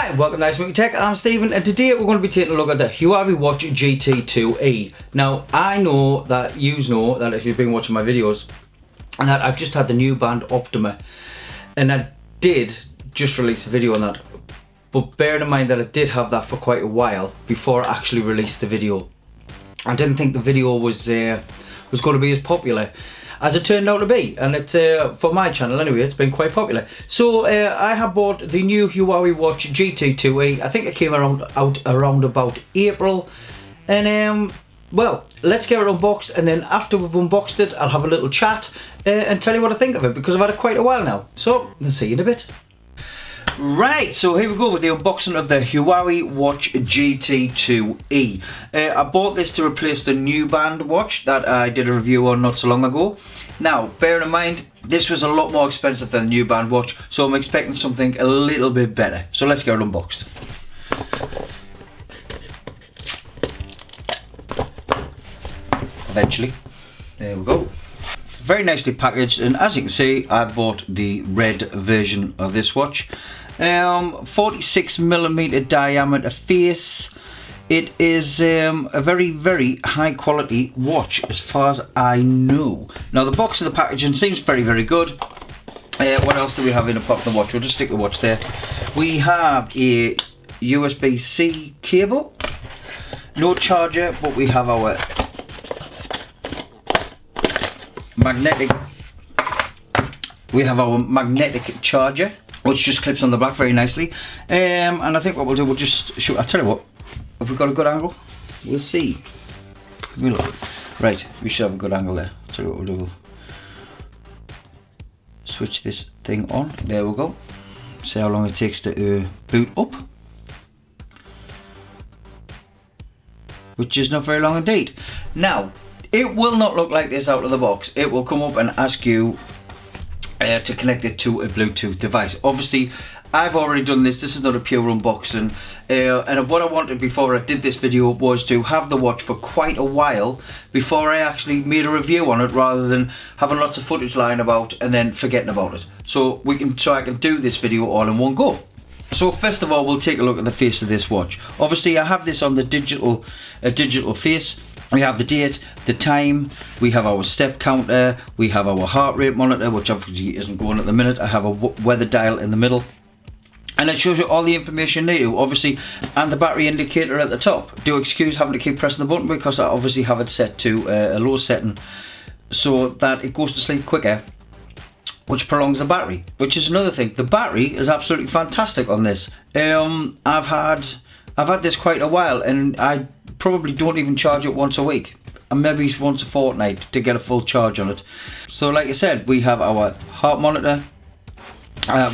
Hi, welcome to Nice Monkey Tech. I'm Stephen, and today we're going to be taking a look at the Huawei Watch GT2E. Now, I know that you know that if you've been watching my videos, and that I've just had the new band Optima, and I did just release a video on that. But bear in mind that I did have that for quite a while before I actually released the video. I didn't think the video was going to be as popular as it turned out to be, and it's for my channel anyway, it's been quite popular. So I have bought the new Huawei Watch GT2E. I think it came out around about April, and well, let's get it unboxed, and then after we've unboxed it, I'll have a little chat and tell you what I think of it, because I've had it quite a while now. So I'll see you in a bit. Right, so here we go with the unboxing of the Huawei Watch GT2E. I bought this to replace the new band watch that I did a review on not so long ago. Now, bear in mind, this was a lot more expensive than the new band watch, so I'm expecting something a little bit better. So let's get it unboxed. Eventually. There we go. Very nicely packaged, and as you can see, I bought the red version of this watch. 46mm diameter face. It is a very, very high quality watch as far as I know. Now the box of the packaging seems very, very good. What else do we have in apart from the watch? We'll just stick the watch there. We have a USB-C cable. No charger, but we have our magnetic charger, which just clips on the back very nicely, and I think what we'll do, we'll just shoot. I'll tell you what, have we got a good angle? We'll see. Right, we should have a good angle there. I'll tell you what we'll do, we'll switch this thing on. There we go. See how long it takes to boot up, which is not very long indeed. Now, it will not look like this out of the box. It will come up and ask you to connect it to a Bluetooth device. Obviously, I've already done this. This is not a pure unboxing. And what I wanted before I did this video was to have the watch for quite a while before I actually made a review on it, rather than having lots of footage lying about and then forgetting about it. So I can do this video all in one go. So first of all, we'll take a look at the face of this watch. Obviously, I have this on the digital face. We have the date, the time, we have our step counter, we have our heart rate monitor, which obviously isn't going at the minute. I have a weather dial in the middle, and it shows you all the information you need, obviously, and the battery indicator at the top. Do excuse having to keep pressing the button, because I obviously have it set to a low setting so that it goes to sleep quicker, which prolongs the battery, which is another thing. The battery is absolutely fantastic on this. I've had this quite a while, and I probably don't even charge it once a week, and maybe once a fortnight to get a full charge on it. So like I said, we have our heart monitor.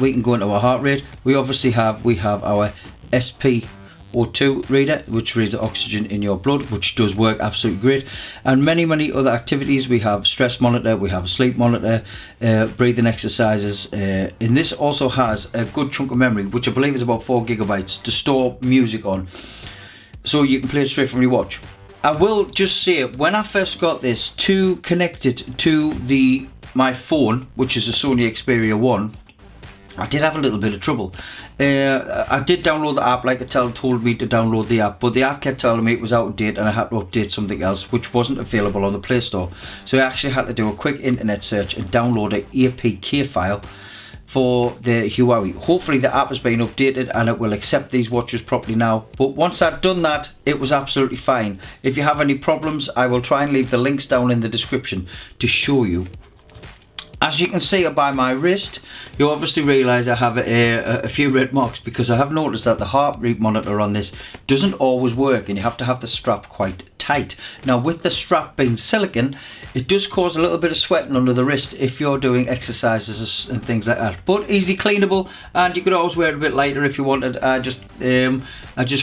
We can go into our heart rate. We obviously have our SpO2 reader, which reads the oxygen in your blood, which does work absolutely great, and many other activities. We have stress monitor, we have a sleep monitor, breathing exercises, and this also has a good chunk of memory, which I believe is about 4 GB to store music on, so you can play it straight from your watch. I will just say, when I first got this to connect it to my phone, which is a Sony Xperia 1, I did have a little bit of trouble. I did download the app, like it told me to download the app, but the app kept telling me it was out of date and I had to update something else, which wasn't available on the Play Store. So I actually had to do a quick internet search and download an APK file for the Huawei. Hopefully the app has been updated and it will accept these watches properly now. But once I'd done that, it was absolutely fine. If you have any problems, I will try and leave the links down in the description to show you. As you can see by my wrist, you obviously realise I have a few red marks, because I have noticed that the heart rate monitor on this doesn't always work, and you have to have the strap quite tight. Now, with the strap being silicone, it does cause a little bit of sweating under the wrist if you're doing exercises and things like that. But easy cleanable, and you could always wear it a bit lighter if you wanted. I just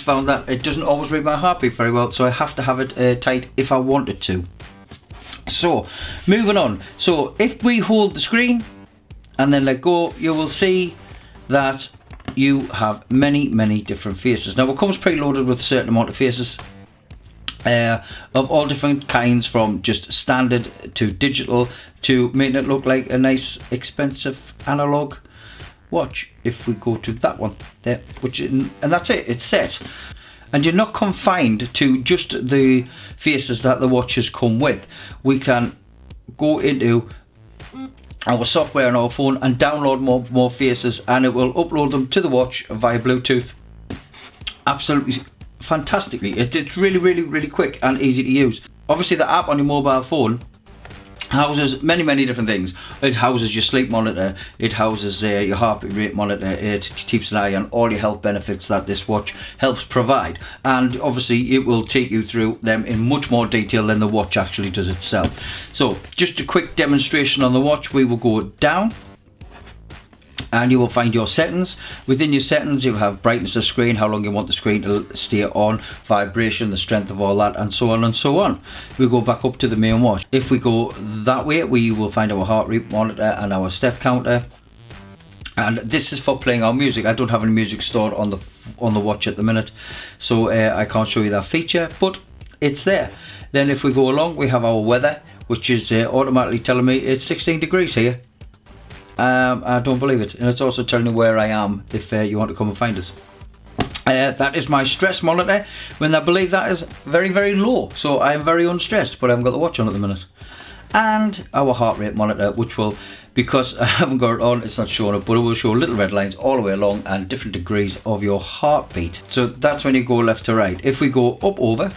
found that it doesn't always read my heartbeat very well, so I have to have it tight if I wanted to. So, moving on. So, if we hold the screen and then let go, you will see that you have many different faces. Now, it comes preloaded with a certain amount of faces of all different kinds, from just standard to digital to making it look like a nice expensive analog watch. If we go to that one there, and that's it, it's set. And you're not confined to just the faces that the watches come with. We can go into our software on our phone and download more faces, and it will upload them to the watch via Bluetooth. Absolutely fantastically. It's really quick and easy to use. Obviously the app on your mobile phone houses many different things. It houses your sleep monitor, it houses your heart rate monitor, it keeps an eye on all your health benefits that this watch helps provide, and obviously it will take you through them in much more detail than the watch actually does itself. So just a quick demonstration on the watch. We will go down and you will find your settings. Within your settings you have brightness of screen, how long you want the screen to stay on, vibration, the strength of all that, and so on and so on. We go back up to the main watch. If we go that way, we will find our heart rate monitor and our step counter, and this is for playing our music. I don't have any music stored on the watch at the minute, so I can't show you that feature, but it's there. Then if we go along, we have our weather, which is automatically telling me it's 16 degrees here. I don't believe it, and it's also telling you where I am if you want to come and find us. That is my stress monitor, when I believe that is very low, so I am very unstressed, but I haven't got the watch on at the minute. And our heart rate monitor, which will, because I haven't got it on, it's not showing it, but it will show little red lines all the way along and different degrees of your heartbeat. So that's when you go left to right. If we go up over,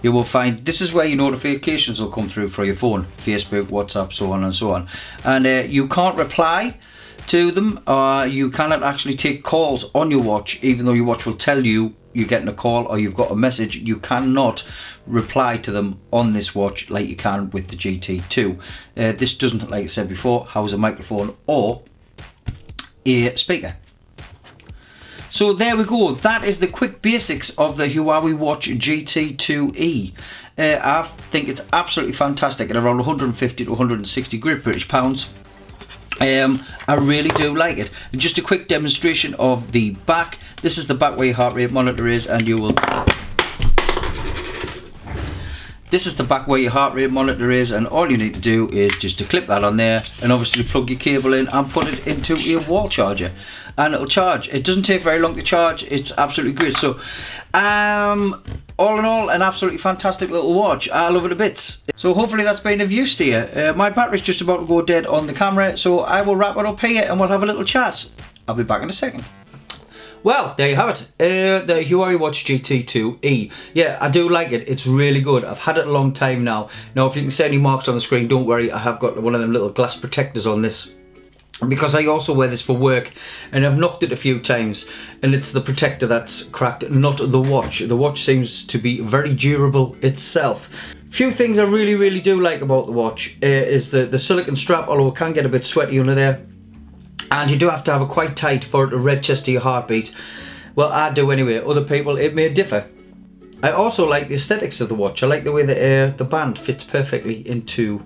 you will find this is where your notifications will come through for your phone, Facebook, WhatsApp, so on and so on. And you can't reply to them, or you cannot actually take calls on your watch, even though your watch will tell you you're getting a call or you've got a message. You cannot reply to them on this watch like you can with the GT2. This doesn't, like I said before, house a microphone or a speaker. So there we go, that is the quick basics of the Huawei Watch GT2E. I think it's absolutely fantastic at around 150 to 160 Great British pounds. I really do like it. And just a quick demonstration of the back. This is the back where your heart rate monitor is, and you will... This is the back where your heart rate monitor is, and all you need to do is just to clip that on there and obviously plug your cable in and put it into your wall charger, and it'll charge. It doesn't take very long to charge. It's absolutely great. So all in all, an absolutely fantastic little watch. I love it a bits. So hopefully that's been of use to you. My battery's just about to go dead on the camera, so I will wrap it up here and we'll have a little chat. I'll be back in a second. Well, there you have it, the Huawei Watch GT2E. Yeah, I do like it, it's really good. I've had it a long time now. Now, if you can see any marks on the screen, don't worry, I have got one of them little glass protectors on this, because I also wear this for work, and I've knocked it a few times, and it's the protector that's cracked, not the watch. The watch seems to be very durable itself. Few things I really do like about the watch is the silicone strap, although it can get a bit sweaty under there. And you do have to have it quite tight for it to register your heartbeat. Well, I do anyway. Other people, it may differ. I also like the aesthetics of the watch. I like the way the band fits perfectly into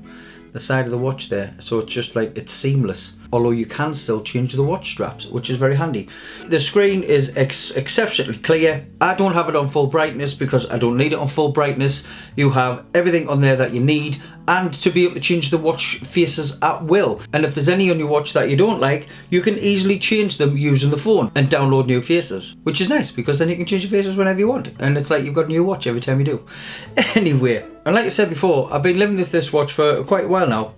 the side of the watch there. So it's just like, it's seamless. Although you can still change the watch straps, which is very handy. The screen is exceptionally clear. I don't have it on full brightness because I don't need it on full brightness. You have everything on there that you need, and to be able to change the watch faces at will. And if there's any on your watch that you don't like, you can easily change them using the phone and download new faces, which is nice because then you can change your faces whenever you want. And it's like you've got a new watch every time you do. Anyway, and like I said before, I've been living with this watch for quite a while now.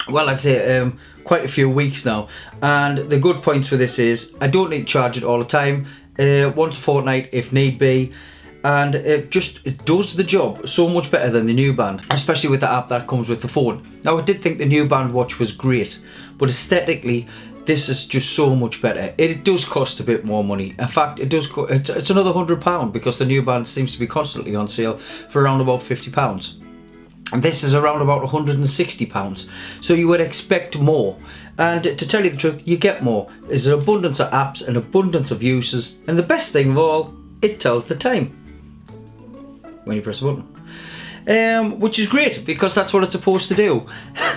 Well, I'd say quite a few weeks now, and the good points with this is I don't need to charge it all the time, once a fortnight if need be, and it does the job so much better than the nuband, especially with the app that comes with the phone. Now, I did think the nuband watch was great, but aesthetically this is just so much better. It does cost a bit more money. In fact, it does. It's another £100 because the nuband seems to be constantly on sale for around about £50. And this is around about £160, so you would expect more. And to tell you the truth, you get more. There's an abundance of apps, an abundance of uses, and the best thing of all, it tells the time when you press a button, which is great because that's what it's supposed to do.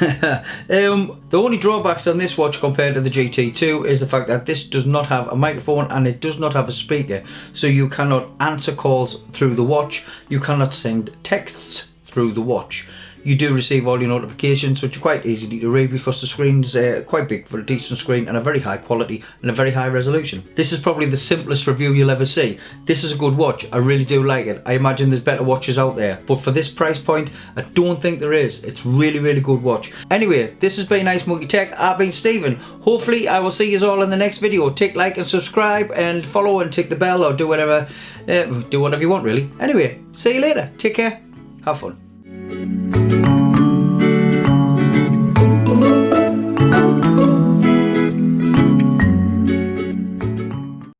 The only drawbacks on this watch compared to the GT2 is the fact that this does not have a microphone and it does not have a speaker, so you cannot answer calls through the watch, you cannot send texts through the watch. you do receive all your notifications, which are quite easy to read because the screen's quite big for a decent screen and a very high quality and a very high resolution. This is probably the simplest review you'll ever see. This is a good watch. I really do like it. I imagine there's better watches out there, but for this price point, I don't think there is. It's really, really good watch. Anyway, this has been Nice Monkey Tech. I've been Stephen. Hopefully, I will see you all in the next video. Tick like and subscribe and follow and tick the bell or do whatever you want really. Anyway, see you later. Take care. Have fun.